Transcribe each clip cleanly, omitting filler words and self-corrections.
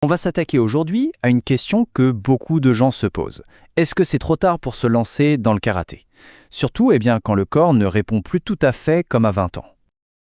On va s'attaquer aujourd'hui à une question que beaucoup de gens se posent. Est-ce que c'est trop tard pour se lancer dans le karaté? Surtout quand le corps ne répond plus tout à fait comme à 20 ans.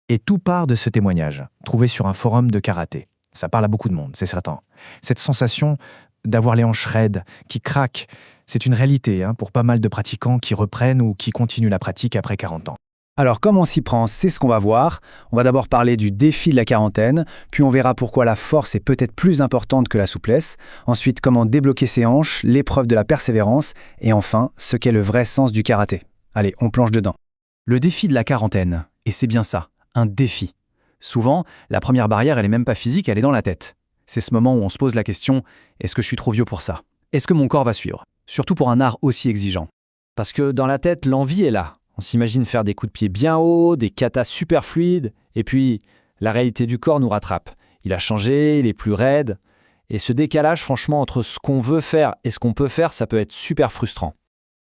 Et tout part de ce témoignage, trouvé sur un forum de karaté. Ça parle à beaucoup de monde, c'est certain. Cette sensation d'avoir les hanches raides, qui craquent, c'est une réalité pour pas mal de pratiquants qui reprennent ou qui continuent la pratique après 40 ans. Alors comment on s'y prend? C'est ce qu'on va voir. On va d'abord parler du défi de la quarantaine, puis on verra pourquoi la force est peut-être plus importante que la souplesse. Ensuite, comment débloquer ses hanches, l'épreuve de la persévérance, et enfin, ce qu'est le vrai sens du karaté. Allez, on plonge dedans. Le défi de la quarantaine, et c'est bien ça, un défi. Souvent, la première barrière, elle est même pas physique, elle est dans la tête. C'est ce moment où on se pose la question, est-ce que je suis trop vieux pour ça? Est-ce que mon corps va suivre? Surtout pour un art aussi exigeant. Parce que dans la tête, l'envie est là. On s'imagine faire des coups de pied bien hauts, des katas super fluides, et puis la réalité du corps nous rattrape. Il a changé, il est plus raide, et ce décalage, franchement, entre ce qu'on veut faire et ce qu'on peut faire, ça peut être super frustrant.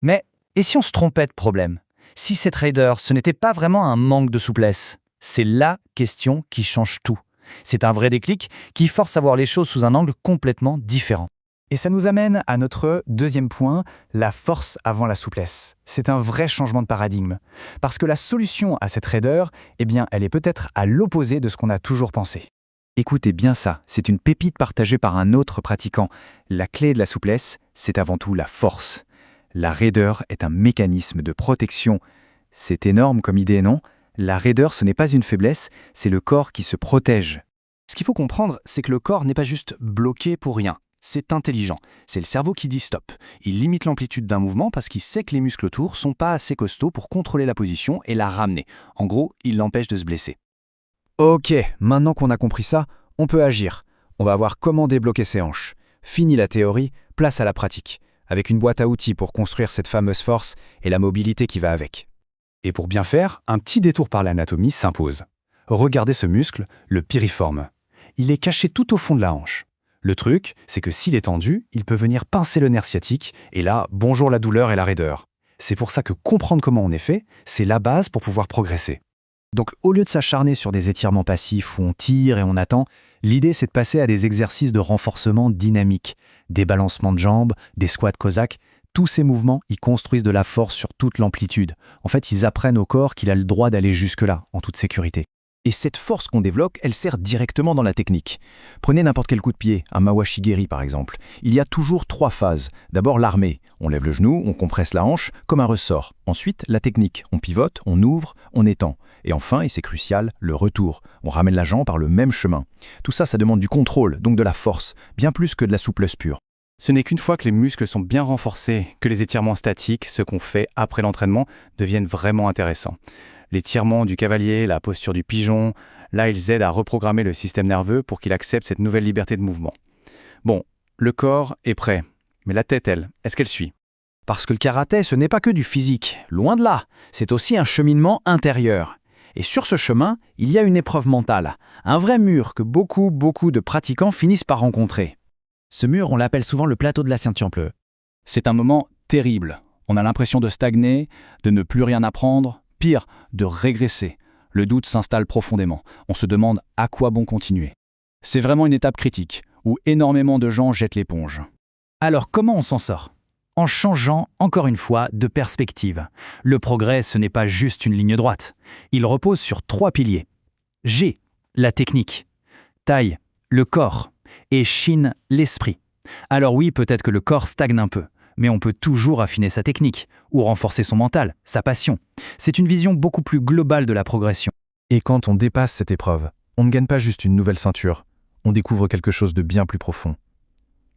Mais, et si on se trompait de problème? Si cette raideur, ce n'était pas vraiment un manque de souplesse? C'est la question qui change tout. C'est un vrai déclic qui force à voir les choses sous un angle complètement différent. Et ça nous amène à notre deuxième point, la force avant la souplesse. C'est un vrai changement de paradigme. Parce que la solution à cette raideur, elle est peut-être à l'opposé de ce qu'on a toujours pensé. Écoutez bien ça, c'est une pépite partagée par un autre pratiquant. La clé de la souplesse, c'est avant tout la force. La raideur est un mécanisme de protection. C'est énorme comme idée, non? La raideur, ce n'est pas une faiblesse, c'est le corps qui se protège. Ce qu'il faut comprendre, c'est que le corps n'est pas juste bloqué pour rien. C'est intelligent. C'est le cerveau qui dit stop. Il limite l'amplitude d'un mouvement parce qu'il sait que les muscles autour sont pas assez costauds pour contrôler la position et la ramener. En gros, il l'empêche de se blesser. Ok, maintenant qu'on a compris ça, on peut agir. On va voir comment débloquer ses hanches. Fini la théorie, place à la pratique. Avec une boîte à outils pour construire cette fameuse force et la mobilité qui va avec. Et pour bien faire, un petit détour par l'anatomie s'impose. Regardez ce muscle, le piriforme. Il est caché tout au fond de la hanche. Le truc, c'est que s'il est tendu, il peut venir pincer le nerf sciatique, et là, bonjour la douleur et la raideur. C'est pour ça que comprendre comment on est fait, c'est la base pour pouvoir progresser. Donc au lieu de s'acharner sur des étirements passifs où on tire et on attend, l'idée c'est de passer à des exercices de renforcement dynamique, des balancements de jambes, des squats cosaques. Tous ces mouvements, ils construisent de la force sur toute l'amplitude. En fait, ils apprennent au corps qu'il a le droit d'aller jusque-là, en toute sécurité. Et cette force qu'on développe, elle sert directement dans la technique. Prenez n'importe quel coup de pied, un Mawashigiri par exemple. Il y a toujours 3 phases. D'abord l'armée. On lève le genou, on compresse la hanche comme un ressort. Ensuite, la technique. On pivote, on ouvre, on étend. Et enfin, et c'est crucial, le retour. On ramène la jambe par le même chemin. Tout ça, ça demande du contrôle, donc de la force, bien plus que de la souplesse pure. Ce n'est qu'une fois que les muscles sont bien renforcés que les étirements statiques, ce qu'on fait après l'entraînement, deviennent vraiment intéressants. L'étirement du cavalier, la posture du pigeon, là ils aident à reprogrammer le système nerveux pour qu'il accepte cette nouvelle liberté de mouvement. Bon, le corps est prêt, mais la tête, elle, est-ce qu'elle suit? Parce que le karaté, ce n'est pas que du physique, loin de là, c'est aussi un cheminement intérieur. Et sur ce chemin, il y a une épreuve mentale, un vrai mur que beaucoup de pratiquants finissent par rencontrer. Ce mur, on l'appelle souvent le plateau de la ceinture bleue. C'est un moment terrible. On a l'impression de stagner, de ne plus rien apprendre, pire, de régresser. Le doute s'installe profondément. On se demande à quoi bon continuer. C'est vraiment une étape critique, où énormément de gens jettent l'éponge. Alors comment on s'en sort? En changeant, encore une fois, de perspective. Le progrès, ce n'est pas juste une ligne droite. Il repose sur 3 piliers. G, la technique. Taille, le corps. Et Shin, l'esprit. Alors oui, peut-être que le corps stagne un peu, mais on peut toujours affiner sa technique, ou renforcer son mental, sa passion. C'est une vision beaucoup plus globale de la progression. Et quand on dépasse cette épreuve, on ne gagne pas juste une nouvelle ceinture, on découvre quelque chose de bien plus profond.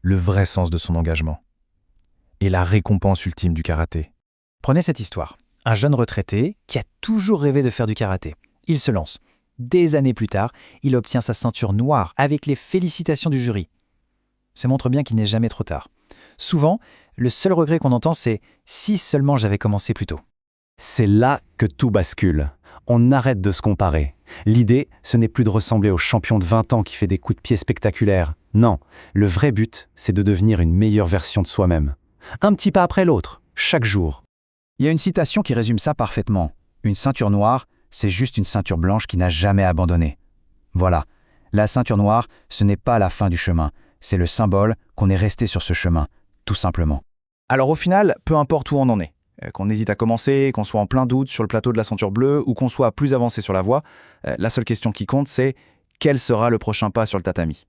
Le vrai sens de son engagement. Et la récompense ultime du karaté. Prenez cette histoire. Un jeune retraité qui a toujours rêvé de faire du karaté. Il se lance. Des années plus tard, il obtient sa ceinture noire avec les félicitations du jury. Ça montre bien qu'il n'est jamais trop tard. Souvent, le seul regret qu'on entend, c'est « si seulement j'avais commencé plus tôt ». C'est là que tout bascule. On arrête de se comparer. L'idée, ce n'est plus de ressembler au champion de 20 ans qui fait des coups de pied spectaculaires. Non, le vrai but, c'est de devenir une meilleure version de soi-même. Un petit pas après l'autre, chaque jour. Il y a une citation qui résume ça parfaitement. Une ceinture noire, c'est juste une ceinture blanche qui n'a jamais abandonné. Voilà, la ceinture noire, ce n'est pas la fin du chemin, C'est le symbole qu'on est resté sur ce chemin, tout simplement. Alors au final, peu importe où on en est, qu'on hésite à commencer, qu'on soit en plein doute sur le plateau de la ceinture bleue ou qu'on soit plus avancé sur la voie, la seule question qui compte, c'est quel sera le prochain pas sur le tatami ?